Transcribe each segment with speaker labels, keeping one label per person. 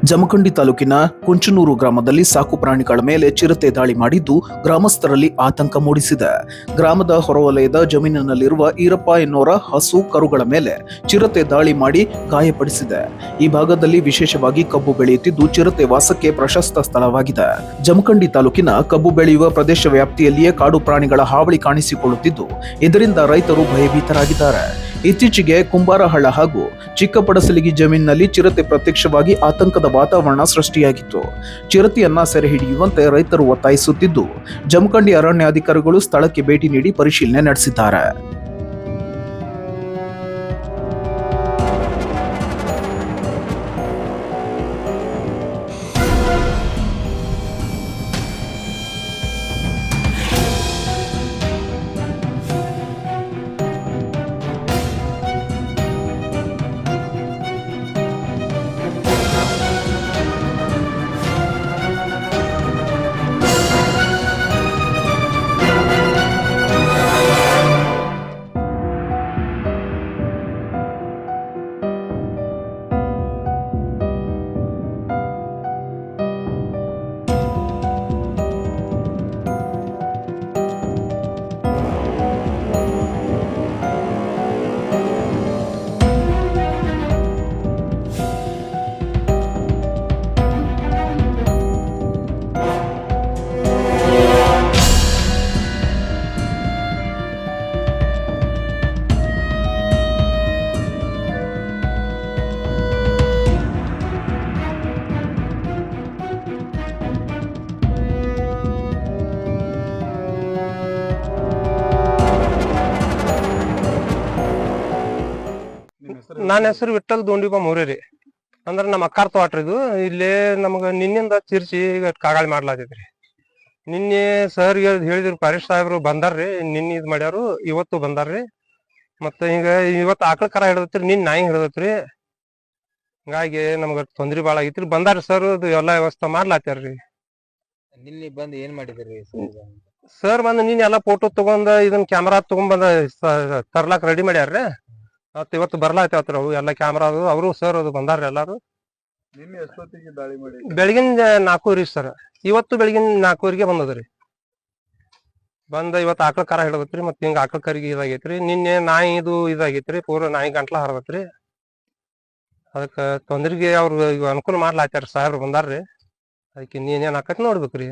Speaker 1: ಜಮಖಂಡಿ ತಾಲೂಕಿನ ಕುಂಚನೂರು ಗ್ರಾಮದಲ್ಲಿ ಸಾಕು ಪ್ರಾಣಿಗಳ ಮೇಲೆ ಚಿರತೆ ದಾಳಿ ಮಾಡಿದ್ದು ಗ್ರಾಮಸ್ಥರಲ್ಲಿ ಆತಂಕ ಮೂಡಿಸಿದೆ. ಗ್ರಾಮದ ಹೊರವಲಯದ ಜಮೀನಿನಲ್ಲಿರುವ ಈರಪ್ಪ ಎನ್ನುವರ ಹಸು ಕರುಗಳ ಮೇಲೆ ಚಿರತೆ ದಾಳಿ ಮಾಡಿ ಗಾಯಪಡಿಸಿದೆ. ಈ ಭಾಗದಲ್ಲಿ ವಿಶೇಷವಾಗಿ ಕಬ್ಬು ಬೆಳೆಯುತ್ತಿದ್ದು ಚಿರತೆ ವಾಸಕ್ಕೆ ಪ್ರಶಸ್ತ ಸ್ಥಳವಾಗಿದೆ. ಜಮಖಂಡಿ ತಾಲೂಕಿನ ಕಬ್ಬು ಬೆಳೆಯುವ ಪ್ರದೇಶ ವ್ಯಾಪ್ತಿಯಲ್ಲಿಯೇ ಕಾಡು ಪ್ರಾಣಿಗಳ ಹಾವಳಿ ಕಾಣಿಸಿಕೊಳ್ಳುತ್ತಿದ್ದು ಇದರಿಂದ ರೈತರು ಭಯಭೀತರಾಗಿದ್ದಾರೆ. ಇತ್ತೀಚೆಗೆ ಕುಂಬಾರಹಳ್ಳ ಹಾಗೂ ಚಿಕ್ಕಪಡಸಲಿಗಿ ಜಮೀನಿನಲ್ಲಿ ಚಿರತೆ ಪ್ರತ್ಯಕ್ಷವಾಗಿ ಆತಂಕದ ವಾತಾವರಣ ಸೃಷ್ಟಿಯಾಗಿತ್ತು. ಚಿರತೆಯನ್ನ ಸೆರೆ ಹಿಡಿಯುವಂತೆ ರೈತರು ಒತ್ತಾಯಿಸುತ್ತಿದ್ದು ಜಮಖಂಡಿ ಅರಣ್ಯಾಧಿಕಾರಿಗಳು ಸ್ಥಳಕ್ಕೆ ಭೇಟಿ ನೀಡಿ ಪರಿಶೀಲನೆ ನಡೆಸಿದ್ದಾರೆ.
Speaker 2: ನನ್ನ ಹೆಸರು ವಿಠಲ್ ದೋಂಡಿಬ ಮೌರ್ಯರಿ. ಅಂದ್ರ ನಮ್ಮ ಅಕ್ಕಾರ್ ತೋಟ್ರಿ ಇದು. ಇಲ್ಲೇ ನಮಗ ನಿನ್ನಿಂದ ಚಿರ್ಚಿ ಕಾಗಾಳಿ ಮಾಡ್ಲಾತೈತ್ರಿ. ನಿನ್ನೆ ಸರ್ ಹೇಳಿದ್ರು ಪಾರಿಶ್ ಸಾಹೇಬ್ರು ಬಂದಾರ್ರಿ, ನಿನ್ನೆ ಇದ್ ಮಾಡ್ಯಾರು, ಇವತ್ತು ಬಂದಾರ್ರಿ. ಮತ್ತ ಹಿಂಗ ಇವತ್ತು ಆಕಳ ಕರ ಹಿಡದತ್ರಿ, ನಿನ್ ನಾಯಿ ಹಿಡದತ್ರಿ. ಹಿಂಗಾಗಿ ನಮ್ಗ ತೊಂದ್ರೆ ಬಾಳ ಆಗೈತ್ರಿ. ಬಂದಾರ್ರಿ ಸರ್, ಅದು ಎಲ್ಲಾ ವ್ಯವಸ್ಥೆ ಮಾಡ್ಲಾತ್ಯಾರ್ರಿ.
Speaker 3: ನಿನ್ನೆ ಬಂದ್ ಏನ್ ಮಾಡಿದ್ರಿ
Speaker 2: ಸರ್? ಬಂದ್ ನಿನ್ನೆ ಎಲ್ಲಾ ಫೋಟೋ ತಗೊಂಡ್ ಇದನ್ನ ಕ್ಯಾಮರಾ ತಗೊಂಡ್ ಬಂದ ತರ್ಲಾಕ್ ರೆಡಿ ಮಾಡ್ಯಾರ್ರಿ. ಮತ್ತ ಇವತ್ತು ಬರ್ಲಾತೇವತ್ರಿ ಅವು ಎಲ್ಲಾ ಕ್ಯಾಮ್ರಾ ಅದು. ಅವರು ಸರ್ ಅದು ಬಂದಾರ್ರಿ ಎಲ್ಲಾರು.
Speaker 4: ನಿನ್ನೆ ಎಷ್ಟೊತ್ತಿಗೆ ದಾಳಿ ಮಾಡಿ?
Speaker 2: ಬೆಳಗಿನ 4 ಸರ್. ಇವತ್ತು ಬೆಳಗಿನ 4 ಬಂದದ್ರಿ. ಬಂದ ಇವತ್ತು ಆಕಳ ಕರ ಹಿಡದತ್ರಿ. ಮತ್ ಹಿಂಗ ಆಕಳ ಕರಿಗೆ ಇದಾಗೈತ್ರಿ. ನಿನ್ನೆ ನಾಯಿ ಇದು ಇದಾಗೈತ್ರಿ, ಪೂರ ನಾಯಿ ಗಂಟ್ಲ ಹರದತ್ರಿ. ಅದಕ್ಕ ತೊಂದ್ರಿಗೆ ಅವ್ರು ಅನುಕೂಲ ಮಾಡ್ಲಾತ್ಯಾರ, ಸಾಹೇಬ್ರು ಬಂದಾರ್ರಿ. ಅದಕ್ಕೆ ನೀನೇನ್ ಆಕತ್ ನೋಡ್ಬೇಕ್ರಿ.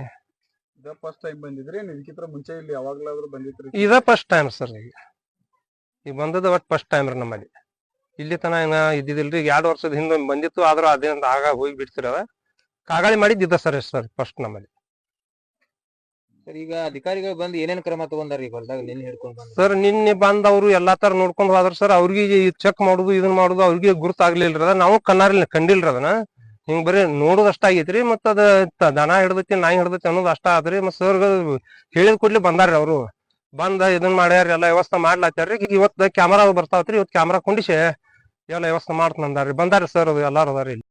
Speaker 4: ಇದ ಫಸ್ಟ್ ಟೈಮ್ ಬಂದಿದ್ರಿ? ಇದಕ್ಕಿಂತ ಮುಂಚೆ ಇಲ್ಲಿ ಯಾವಾಗ್ಲಾದ್ರೂ ಬಂದಿದ್ರಿ?
Speaker 2: ಇದ ಫಸ್ಟ್ ಟೈಮ್ ಸರ್. ಈಗ ಬಂದದ ಒಟ್ಟು ಫಸ್ಟ್ ಟೈಮ್ ರೀ ನಮ್ಮಲ್ಲಿ. ಇಲ್ಲಿ ತನ ಏನ ಇದ್ದಿದಿಲ್ರಿ. 2 ವರ್ಷದ ಹಿಂದೆ ಬಂದಿತ್ತು, ಆದ್ರೂ ಅದೇನಂತ ಆಗ ಹೋಗಿ ಬಿಡ್ತಿರ. ಕಾಗಾಳಿ ಮಾಡಿದ್ದ ಸರ್ ಫಸ್ಟ್ ನಮ್ಮಲ್ಲಿ.
Speaker 3: ಸರ್, ಈಗ ಅಧಿಕಾರಿಗಳು ಬಂದು ಏನೇನ್ ಕ್ರಮ ತಗೊಂಡಾರಿ ಹೊಲದಾಗ ನಿನ್ನೆ ಹಿಡ್ಕೊಂಡ್ ಬಂದ?
Speaker 2: ಸರ್ ನಿನ್ನೆ ಬಂದ್ ಅವ್ರು ಎಲ್ಲಾ ತರ ನೋಡ್ಕೊಂಡ್ ಹೋದ್ರ ಸರ್. ಅವ್ರಿಗೆ ಚೆಕ್ ಮಾಡುದು ಇದನ್ ಮಾಡುದು ಅವ್ರಿಗೆ ಗುರುತಾಗ್ಲಿಲ್ರಿ ಅದ. ನಾವು ಕಣ್ಣಾರಿಲ್ಲ ಕಂಡಿಲ್ರಿ ಅದನ್ನ. ಹಿಂಗ್ ಬರೀ ನೋಡುದ್ ಅಷ್ಟ ಆಗೈತ್ರಿ. ಮತ್ತ ಅದ ದನ ಹಿಡ್ದೈತಿ ನಾಯಿ ಹಿಡ್ದೈತಿ ಅನ್ನೋದು ಅಷ್ಟ ಆದ್ರಿ. ಮತ್ ಸರ್ ಹೇಳಿದ ಕೂಡ್ಲಿ ಬಂದಾರ್ರಿ ಅವರು. ಬಂದ ಇದನ್ ಮಾಡ್ಯಾರ, ಎಲ್ಲಾ ವ್ಯವಸ್ಥೆ ಮಾಡ್ಲಾತ್ಯಾರ್ರಿ. ಇವತ್ತು ಕ್ಯಾಮರಾ ಬರ್ತಾವತ್ರಿ, ಇವತ್ತು ಕ್ಯಾಮರಾ ಕೊಂಡಿಸಿ ಎಲ್ಲಾ ವ್ಯವಸ್ಥೆ ಮಾಡ್ತಂದಾರ್ರಿ. ಬಂದಾರ್ರಿ ಸರ್, ಅದು ಎಲ್ಲಾರು ಅದಾರಿ ಇಲ್ಲಿ.